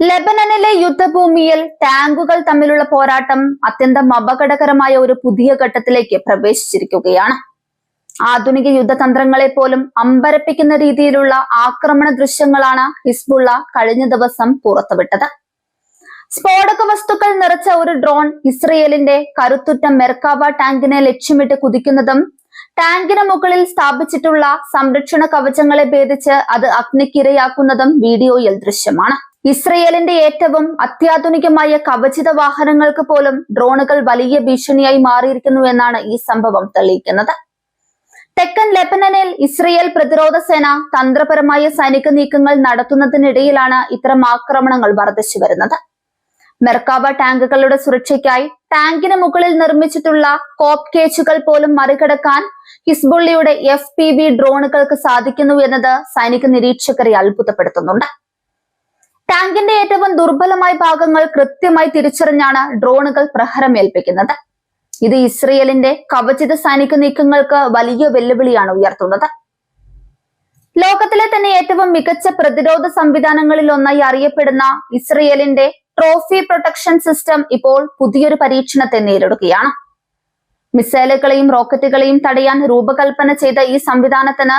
ലെബനനിലെ യുദ്ധഭൂമിയിൽ ടാങ്കുകൾ തമ്മിലുള്ള പോരാട്ടം അത്യന്തം അപകടകരമായ ഒരു പുതിയ ഘട്ടത്തിലേക്ക് പ്രവേശിച്ചിരിക്കുകയാണ്. ആധുനിക യുദ്ധതന്ത്രങ്ങളെ പോലും അമ്പരപ്പിക്കുന്ന രീതിയിലുള്ള ആക്രമണ ദൃശ്യങ്ങളാണ് ഹിസ്ബുള്ള കഴിഞ്ഞ ദിവസം പുറത്തുവിട്ടത്. സ്ഫോടക വസ്തുക്കൾ നിറച്ച ഒരു ഡ്രോൺ ഇസ്രയേലിന്റെ കരുത്തുറ്റ മെർക്കാബ ടാങ്കിനെ ലക്ഷ്യമിട്ട് കുതിക്കുന്നതും ടാങ്കിന് മുകളിൽ സ്ഥാപിച്ചിട്ടുള്ള സംരക്ഷണ കവചങ്ങളെ ഭേദിച്ച് അത് അഗ്നിക്കിരയാക്കുന്നതും വീഡിയോയിൽ ദൃശ്യമാണ്. ഇസ്രയേലിന്റെ ഏറ്റവും അത്യാധുനികമായ കവചിത വാഹനങ്ങൾക്ക് പോലും ഡ്രോണുകൾ വലിയ ഭീഷണിയായി മാറിയിരിക്കുന്നു എന്നാണ് ഈ സംഭവം തെളിയിക്കുന്നത്. തെക്കൻ ലെബനനിൽ ഇസ്രയേൽ പ്രതിരോധ സേന തന്ത്രപരമായ സൈനിക നീക്കങ്ങൾ നടത്തുന്നതിനിടയിലാണ് ഇത്തരം ആക്രമണങ്ങൾ വർദ്ധിച്ചു വരുന്നത്. മെർക്കാബ ടാങ്കുകളുടെ സുരക്ഷയ്ക്കായി ടാങ്കിന് മുകളിൽ നിർമ്മിച്ചിട്ടുള്ള കോപ്പ് കേജുകൾ പോലും മറികടക്കാൻ ഹിസ്ബുള്ളയുടെ FPV ഡ്രോണുകൾക്ക് സാധിക്കുന്നു എന്നത് സൈനിക നിരീക്ഷകരെ അത്ഭുതപ്പെടുത്തുന്നുണ്ട്. ടാങ്കിന്റെ ഏറ്റവും ദുർബലമായ ഭാഗങ്ങൾ കൃത്യമായി തിരിച്ചറിഞ്ഞാണ് ഡ്രോണുകൾ പ്രഹരമേൽപ്പിക്കുന്നത്. ഇത് ഇസ്രയേലിന്റെ കവചിത സൈനിക നീക്കങ്ങൾക്ക് വലിയ വെല്ലുവിളിയാണ് ഉയർത്തുന്നത്. ലോകത്തിലെ തന്നെ ഏറ്റവും മികച്ച പ്രതിരോധ സംവിധാനങ്ങളിൽ ഒന്നായി അറിയപ്പെടുന്ന ഇസ്രയേലിന്റെ ട്രോഫി പ്രൊട്ടക്ഷൻ സിസ്റ്റം ഇപ്പോൾ പുതിയൊരു പരീക്ഷണത്തെ നേരിടുകയാണ്. മിസൈലുകളെയും റോക്കറ്റുകളെയും തടയാൻ രൂപകൽപ്പന ചെയ്ത ഈ സംവിധാനത്തിന്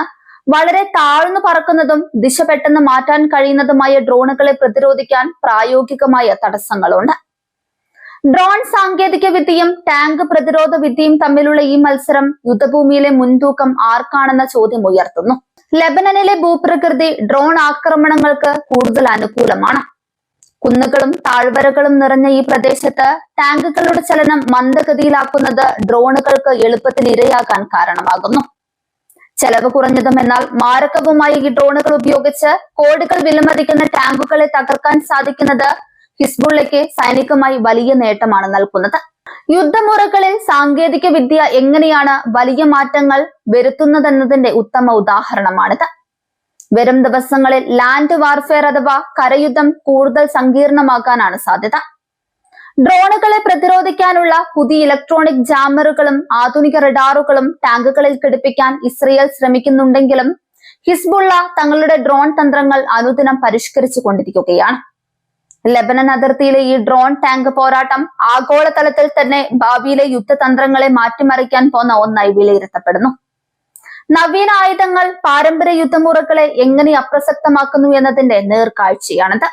വളരെ താഴ്ന്നു പറക്കുന്നതും ദിശ പെട്ടെന്ന് മാറ്റാൻ കഴിയുന്നതുമായ ഡ്രോണുകളെ പ്രതിരോധിക്കാൻ പ്രായോഗികമായ തടസ്സങ്ങളുണ്ട്. ഡ്രോൺ സാങ്കേതിക വിദ്യയും ടാങ്ക് പ്രതിരോധ വിദ്യയും തമ്മിലുള്ള ഈ മത്സരം യുദ്ധഭൂമിയിലെ മുൻതൂക്കം ആർക്കാണെന്ന ചോദ്യം ഉയർത്തുന്നു. ലെബനനിലെ ഭൂപ്രകൃതി ഡ്രോൺ ആക്രമണങ്ങൾക്ക് കൂടുതൽ അനുകൂലമാണ്. കുന്നുകളും താഴ്വരകളും നിറഞ്ഞ ഈ പ്രദേശത്ത് ടാങ്കുകളുടെ ചലനം മന്ദഗതിയിലാക്കുന്നത് ഡ്രോണുകൾക്ക് എളുപ്പത്തിൽ ഇരയാകാൻ കാരണമാകുന്നു. ചെലവ് കുറഞ്ഞതും എന്നാൽ മാരകവുമായി ഈ ഡ്രോണുകൾ ഉപയോഗിച്ച് കോടികൾ വിലമതിക്കുന്ന ടാങ്കുകളെ തകർക്കാൻ സാധിക്കുന്നത് ഹിസ്ബുള്ളയ്ക്ക് സൈനികമായി വലിയ നേട്ടമാണ് നൽകുന്നത്. യുദ്ധമുറകളിൽ സാങ്കേതിക വിദ്യ എങ്ങനെയാണ് വലിയ മാറ്റങ്ങൾ വരുത്തുന്നതെന്നതിന്റെ ഉത്തമ ഉദാഹരണമാണിത്. വരും ദിവസങ്ങളിൽ ലാൻഡ് വാർഫെയർ അഥവാ കരയുദ്ധം കൂടുതൽ സങ്കീർണമാകാനാണ് സാധ്യത. ഡ്രോണുകളെ പ്രതിരോധിക്കാനുള്ള പുതിയ ഇലക്ട്രോണിക് ജാമറുകളും ആധുനിക റഡാറുകളും ടാങ്കുകളിൽ ഘടിപ്പിക്കാൻ ഇസ്രയേൽ ശ്രമിക്കുന്നുണ്ടെങ്കിലും ഹിസ്ബുള്ള തങ്ങളുടെ ഡ്രോൺ തന്ത്രങ്ങൾ അനുദിനം പരിഷ്കരിച്ചു കൊണ്ടിരിക്കുകയാണ്. ലെബനൻ അതിർത്തിയിലെ ഈ ഡ്രോൺ ടാങ്ക് പോരാട്ടം ആഗോളതലത്തിൽ തന്നെ ഭാവിയിലെ യുദ്ധതന്ത്രങ്ങളെ മാറ്റിമറിക്കാൻ പോന്ന ഒന്നായി വിലയിരുത്തപ്പെടുന്നു. നവീന ആയുധങ്ങൾ പാരമ്പര്യ യുദ്ധമുറകളെ എങ്ങനെ അപ്രസക്തമാക്കുന്നു എന്നതിന്റെ നേർക്കാഴ്ചയാണിത്.